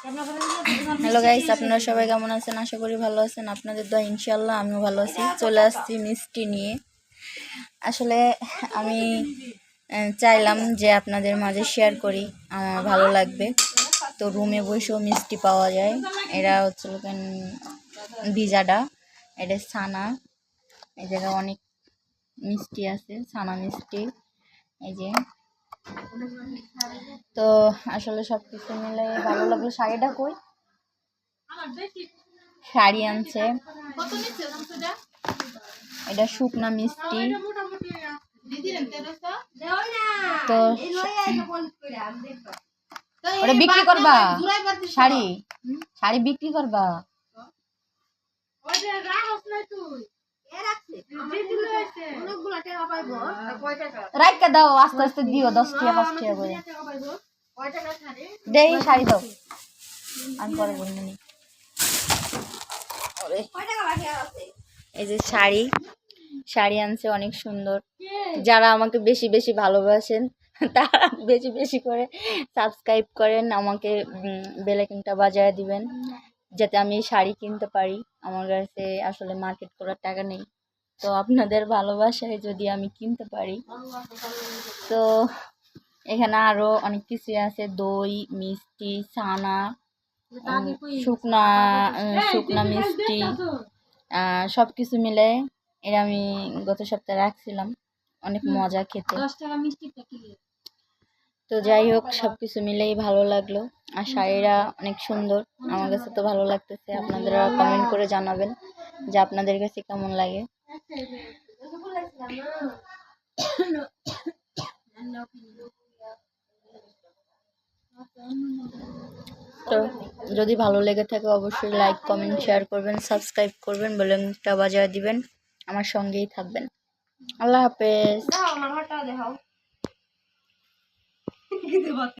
Hello guys, আপনারা সবাই কেমন আছেন? আশা করি ভালো আছেন। আপনাদের দোয়া ইনশাআল্লাহ আমিও ভালো আছি। চলে আসছি মিষ্টি নিয়ে। আসলে আমি চাইলাম যে আপনাদের মাঝে শেয়ার করি, আমার ভালো লাগবে। তো রুমে বসেও মিষ্টি পাওয়া যায়। এরা হচ্ছে ভিজাডা, এটা ছানা। এই জায়গায় অনেক মিষ্টি আছে, ছানা মিষ্টি। এই যে তো আসলে সব কিছু মিলে ভালো লাগলো। শাড়িটা কই? শাড়ি আনছে, এটা শুকনা মিষ্টি। তো ওটা বিক্রি করবা? শাড়ি শাড়ি বিক্রি করবা? রাইকা দাও, আস্তে আস্তে দিও, 10 টাকা 5 টাকা করে দেই। শাড়ি দাও, আমি পরে বলবো। এই যে শাড়ি আনছে, অনেক সুন্দর। যারা আমাকে বেশি বেশি ভালোবাসেন তারা বেশি বেশি করে সাবস্ক্রাইব করেন, আমাকে বেল আইকনটা বাজায় দিবেন যাতে আমি শাড়ি কিনতে পারি। আমার কাছে আসলে মার্কেট করার টাকা নেই, তো আপনাদের ভালোবাসায় যদি আমি কিনতে পারি। তো এখানে আরো অনেক কিছু আছে, দই, মিষ্টি, ছানা, শুকনা শুকনা মিষ্টি, সব কিছু মিলে এর আমি গত সপ্তাহে রাখছিলাম। অনেক মজা খেতে। তো যাই হোক, সবকিছু মিলেই ভালো লাগলো। আর শাড়িরা অনেক সুন্দর, আমার কাছে তো ভালো লাগতেছে। আপনারা কমেন্ট করে জানাবেন যে আপনাদের কাছে কেমন লাগে। তো যদি ভালো লেগে থাকে অবশ্যই লাইক, কমেন্ট, শেয়ার করবেন, সাবস্ক্রাইব করবেন, বেলটা বাজিয়ে দিবেন, আমার সঙ্গেই থাকবেন। আল্লাহ হাফেজ।